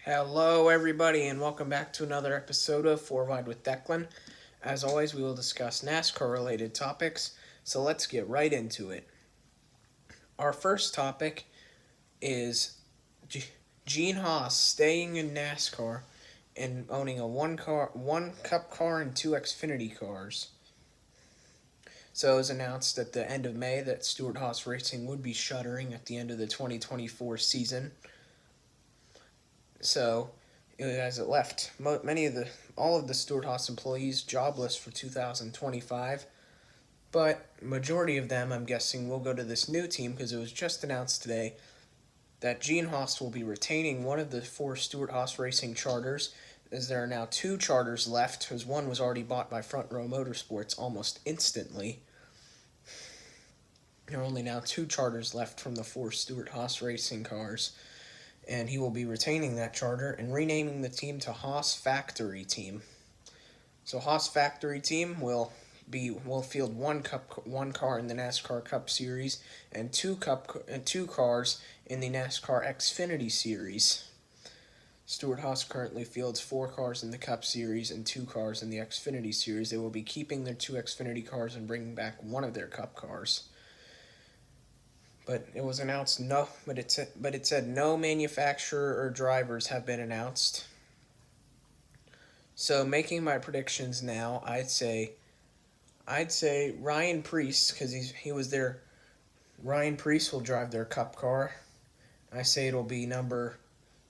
Hello, everybody, and welcome back to another episode of Wide with Declan. As always, we will discuss NASCAR related topics, so let's get right into it. Our first topic is Gene Haas staying in NASCAR and owning a one Cup car, and two Xfinity cars. So it was announced at the end of May that Stewart Haas Racing would be shuttering at the end of the 2024 season. So as it left all of the Stewart Haas employees jobless for 2025, but majority of them, I'm guessing, will go to this new team because it was just announced today that Gene Haas will be retaining one of the four Stewart Haas Racing charters, as there are now two charters left, as one was already bought by Front Row Motorsports almost instantly. There are only now two charters left from the four Stewart Haas Racing cars, and he will be retaining that charter and renaming the team to Haas Factory Team. So Haas Factory Team will field one car in the NASCAR Cup Series and two cars in the NASCAR Xfinity Series. Stewart Haas currently fields 4 cars in the Cup Series and 2 cars in the Xfinity Series. They will be keeping their 2 Xfinity cars and bringing back one of their Cup cars. But it was announced it said no manufacturer or drivers have been announced. So making my predictions now, I'd say Ryan Preece, because he was there. Ryan Preece will drive their Cup car. I say it'll be number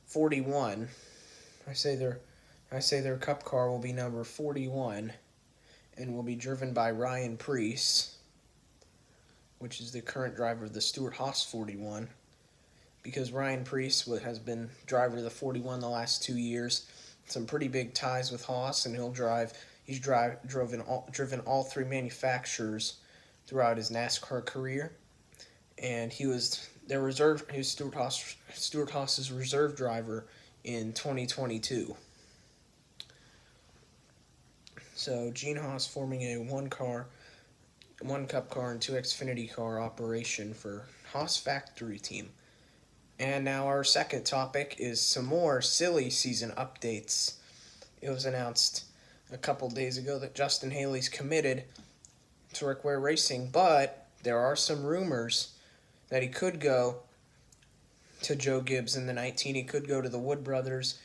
41. I say their Cup car will be number 41, and will be driven by Ryan Preece, which is the current driver of the Stewart Haas 41, because Ryan Preece has been driver of the 41 the last 2 years. Some pretty big ties with Haas, and he's driven all 3 manufacturers throughout his NASCAR career, and he was Stewart Haas's reserve driver in 2022. So Gene Haas forming a one Cup car and 2 Xfinity car operation for Haas Factory Team. And now our second topic is some more silly season updates. It was announced a couple days ago that Justin Haley's committed to Rick Ware Racing, but there are some rumors that he could go to Joe Gibbs in the 19. He could go to the Wood Brothers.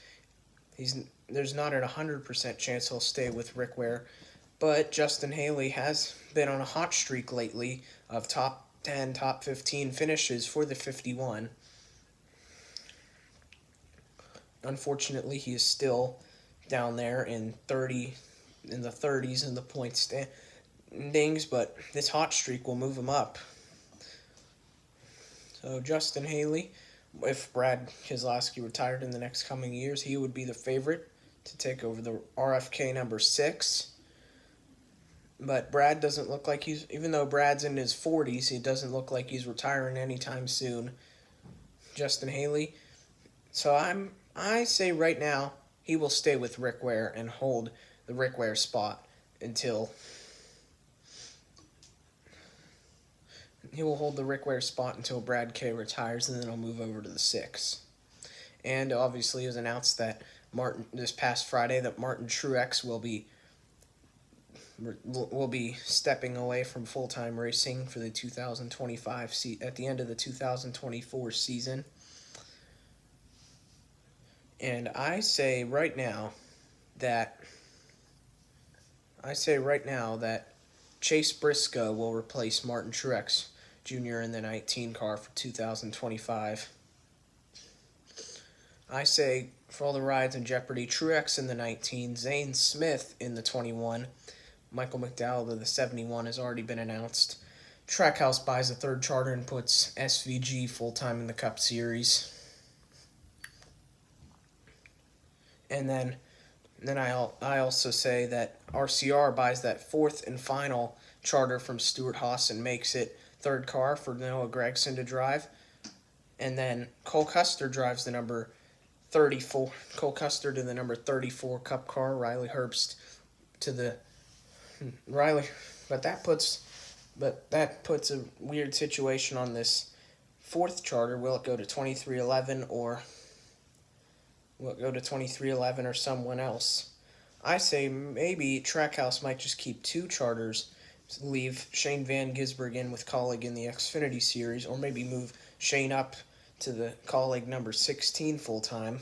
There's not a 100% chance he'll stay with Rick Ware, but Justin Haley has been on a hot streak lately of top 10, top 15 finishes for the 51. Unfortunately, he is still down there in the 30s in the point standings, but this hot streak will move him up. So Justin Haley, if Brad Keselowski retired in the next coming years, he would be the favorite to take over the RFK number 6. But Brad doesn't look like even though Brad's in his 40s, he doesn't look like he's retiring anytime soon. Justin Haley. So I say right now he will stay with Rick Ware and hold the Rick Ware spot until Brad K retires, and then he'll move over to the 6. And obviously it was announced that this past Friday that Martin Truex will be stepping away from full-time racing for the 2025 at the end of the 2024 season. And I say right now that Chase Briscoe will replace Martin Truex Jr. in the 19 car for 2025. I say for all the rides in jeopardy, Truex in the 19, Zane Smith in the 21, Michael McDowell of the 71 has already been announced. Trackhouse buys a third charter and puts SVG full-time in the Cup Series. And then I also say that RCR buys that fourth and final charter from Stewart Haas and makes it third car for Noah Gragson to drive. And then Cole Custer drives the number 34. Cole Custer to the number 34 Cup car. Riley Herbst to the But that puts a weird situation on this fourth charter. Will it go to 2311 or will go to 2311 or someone else. I say maybe Trackhouse might just keep 2 charters, leave Shane Van Gisbergen in with colleague in the Xfinity Series, or maybe move Shane up to the colleague number 16 full time.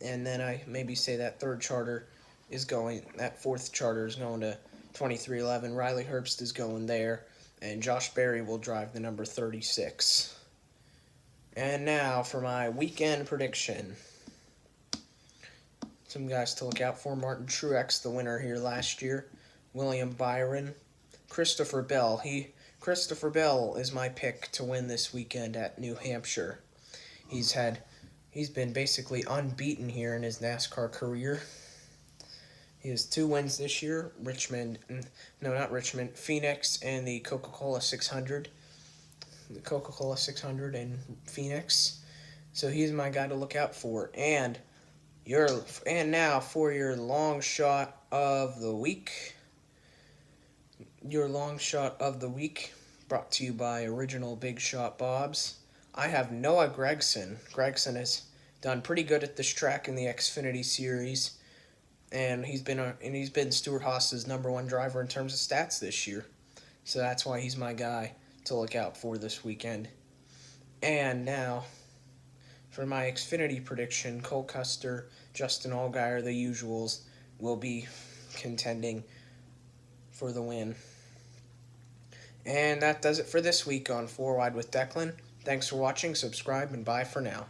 And then I maybe say that 4th charter is going to 2311. Riley Herbst is going there, and Josh Berry will drive the number 36. And now for my weekend prediction. Some guys to look out for: Martin Truex, the winner here last year; William Byron; Christopher Bell. Christopher Bell is my pick to win this weekend at New Hampshire. He's been basically unbeaten here in his NASCAR career. He has 2 wins this year: Phoenix and the Coca-Cola 600. The Coca-Cola 600 in Phoenix. So he's my guy to look out for. And now for your long shot of the week. Your long shot of the week, brought to you by Original Big Shot Bob's. I have Noah Gragson. Gragson has done pretty good at this track in the Xfinity Series, and he's been Stuart Haas's number 1 driver in terms of stats this year. So that's why he's my guy to look out for this weekend. And now for my Xfinity prediction: Cole Custer, Justin Allgaier, the usuals, will be contending for the win. And that does it for this week on 4 Wide with Declan. Thanks for watching, subscribe, and bye for now.